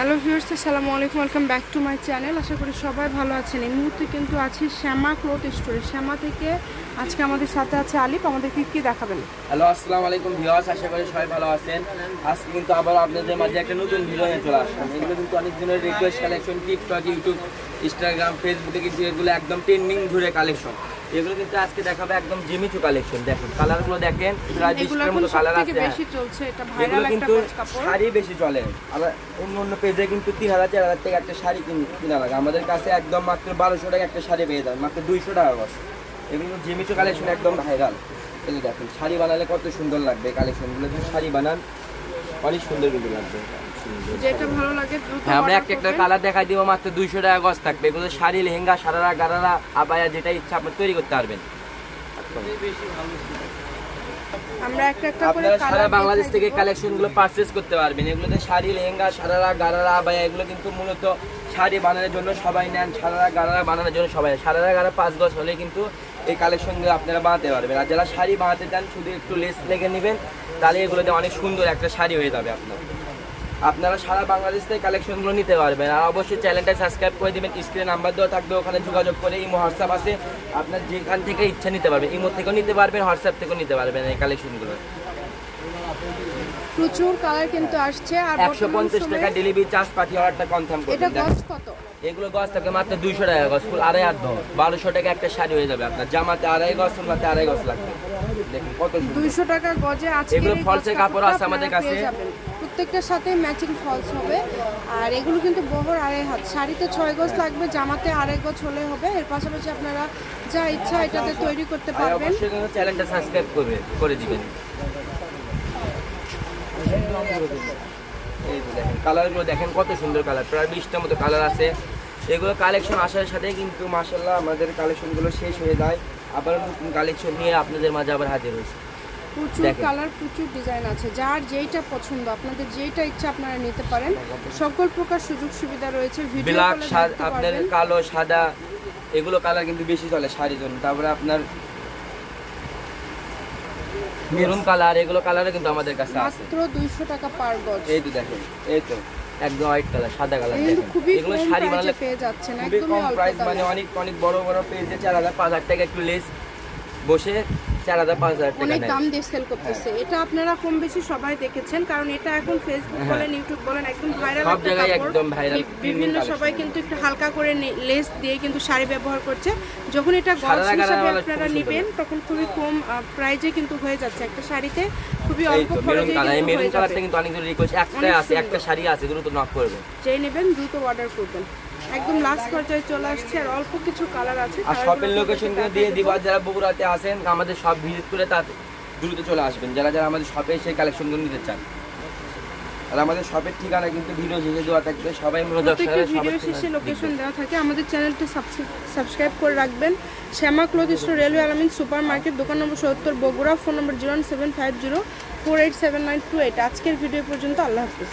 Hello viewers, আসসালামু আলাইকুম, welcome back to my channel. আশা করি সবাই ভালো আছেন। এই মুহূর্তে কিন্তু আছি শ্যামা ক্লথ স্টোরে। শ্যামা থেকে আজকে আমাদের সাথে আছে আলিফ। আমাদেরকে কি দেখাবেন? হ্যালো, আসসালামু আলাইকুম ভিউয়ার্স, আশা করি সবাই ভালো আছেন। আজকে কিন্তু আবার আপনাদের মাঝে একটা নতুন ভিডিও নিয়ে চলে আসলাম। এগুলো কিন্তু অনেক দিনের request collection, TikTok, YouTube, Instagram, ফেসবুকে কিন্তু এগুলো একদম ট্রেন্ডিং ঘুরে কালেকশন। এগুলো কিন্তু আজকে দেখাবে একদম জিমিচু কালেকশন। দেখুন কালারগুলো দেখেন, প্রায় 20টার মতো কালার আছে। বেশি চলছে, এটা ভাইরাল একটা কাপড়। শাড়ি বেশি চলে। আবার অন্য পেজে কিন্তু 3000-4000 টাকা একটা শাড়ি কিনা লাগে। আমাদের কাছে একদম মাত্র 1200 টাকা একটা শাড়ি পেয়ে যাবেন, মাত্র 200 টাকা গজ। এগুলো জিমিচু কালেকশন একদম ভাইরাল। এই যে দেখুন শাড়ি বানালে কত সুন্দর লাগবে। কালেকশনগুলো যদি শাড়ি বানান অনেক সুন্দর কিন্তু লাগবে। যেটা ভালো লাগে আমরা একটা কালার দেখাই দিব, মাত্র 200 টাকা গজ থাকবে। এগুলো শাড়ি, লেহেঙ্গা, সারারা, গারারা, আবায়া যেটা ইচ্ছা আপনি তৈরি করতে পারবেন। আমরা একটা করে সারা বাংলাদেশ থেকে কালেকশনগুলো পারচেজ করতে পারবেন। এগুলোতে শাড়ি, লেহেঙ্গা, সারারা, গারারা, আবায়া এগুলো কিন্তু মূলত শাড়ি বানানোর জন্য সবাই নেন। সারারা, গারারা বানানোর জন্য সবাই, সারারা, গারা 5 গজ হলে কিন্তু এই কালেকশনগুলো আপনারা বানাতে পারবেন। আর যারা শাড়ি বানাতে চান শুধু একটু লেস লেগে নেবেন, তাহলে এগুলোতে অনেক সুন্দর একটা শাড়ি হয়ে যাবে। আপনারা সারা বাংলাদেশ থেকে কালেকশনগুলো নিতে পারবেন। আর অবশ্যই চ্যানেলটা সাবস্ক্রাইব করে দেবেন। স্ক্রিনে নাম্বার দেওয়া থাকবে, ওখানে যোগাযোগ করে ইমো, হোয়াটসঅ্যাপ আছে, আপনার যেখান থেকে ইচ্ছা নিতে পারবেন। ইমো থেকেও নিতে পারবেন, হোয়াটসঅ্যাপ থেকেও নিতে পারবেন এই কালেকশনগুলো। প্রচুর কালার কিন্তু আসছে। আর 150 টাকা ডেলিভারি চার্জ, পাঠিয়ে অর্ডারটা কনফার্ম করবেন। এটা গজ কত? এগুলো গজ থাকে মাত্র 200 টাকা গজ, ফুল 2.5 হাত ধর। 1200 টাকা একটা শাড়ি হয়ে যাবে আপনার। জামাতে 2.5 গজ, ফুলমাতে 2.5 গজ লাগবে। দেখুন কত সুন্দর 200 টাকা গজে আজকে এগুলো ফলসের কাপড় আছে আমাদের কাছে। প্রত্যেকটার সাথে ম্যাচিং ফলস হবে। আর এগুলো কিন্তু বহর 2.5 হাত। শাড়িতে 6 গজ লাগবে, জামাতে 2.5 গজ হলে হবে। এর পাশাপাশি আপনারা যা ইচ্ছা এটাতে তৈরি করতে পারবেন। অবশ্যই চ্যানেলটা সাবস্ক্রাইব করে দিবেন। এই যে দেখেন কালারগুলো দেখেন কত সুন্দর কালার, প্রায় 20টার মতো কালার আছে। এগুলো কালেকশন আসার সাথে কিন্তু মাশাআল্লাহ আমাদের কালেকশনগুলো শেষ হয়ে যায়। আবার নতুন কালেকশন নিয়ে আপনাদের মাঝে আবার হাজির হয়েছে। প্রচুর কালার, প্রচুর ডিজাইন আছে। যার যেইটা পছন্দ, আপনাদের যেইটা ইচ্ছা আপনারা নিতে পারেন। সকল প্রকার সুযোগ সুবিধা রয়েছে। ভিডিও ব্ল্যাক, আপনার কালো, সাদা এগুলো কালার কিন্তু বেশি চলে শাড়ির জন্য। তারপরে আপনার মেরুন কালার, এগুলো কালারও কিন্তু আমাদের কাছে আছে। মাত্র 200 টাকা পার গজ। এই তো দেখেন, এই তো একদম হোয়াইট কালার, সাদা কালার। এগুলো শাড়ি বানালে পেয়ে যাচ্ছেন একদমই কম প্রাইস, মানে অনেক বড় বড় পেজে 4000-5000 টাকা একটু লেস বসে 4000-5000 টাকা অনেক দাম দিয়ে সেল করতেছে। এটা আপনারা কম বেশি সবাই দেখেছেন, কারণ এটা এখন ফেসবুক বলেন, ইউটিউব বলেন, একদম ভাইরাল। সব জায়গায় একদম ভাইরাল। বিভিন্ন সবাই কিন্তু একটু হালকা করে লেস দিয়ে কিন্তু শাড়ি ব্যবহার করছে। যখন এটা গজ হিসেবে আপনারা নেবেন তখন খুবই কম প্রাইজে কিন্তু হয়ে যাচ্ছে। একটা শাড়িতে খুবই অল্প খরচে মেরুন কালারটা কিন্তু অনেক রিকোয়েস্ট, একটাই আছে, একটা শাড়ি আছে, দ্রুত নক করবেন। যেই নেবেন দ্রুত অর্ডার করবেন। একদম লাস্ট পর্যায়ে চলে আসছে। আর অল্প কিছু কালার আছে। আর শপের লোকেশনগুলো দিয়ে দিব। যারা বগুড়াতে আসেন আমাদের শপ ভিজিট করে তাতে দ্রুত চলে আসবেন, যারা আমাদের শপে সেই কালেকশনগুলো নিতে চান। আর আমাদের শপের ঠিকানা কিন্তু ভিডিও শেষে দেওয়া থাকবে। সবাই ভিডিও শেষে লোকেশন দেওয়া থাকে। আমাদের চ্যানেলটি সাবস্ক্রাইব করে রাখবেন। শ্যামা ক্লথ স্টোর, রেলওয়ে আলামিন সুপার মার্কেট, দোকান নম্বর 70, বগুড়া। ফোন নম্বর 01750487928। আজকের ভিডিও পর্যন্ত। আল্লাহ হাফিজ।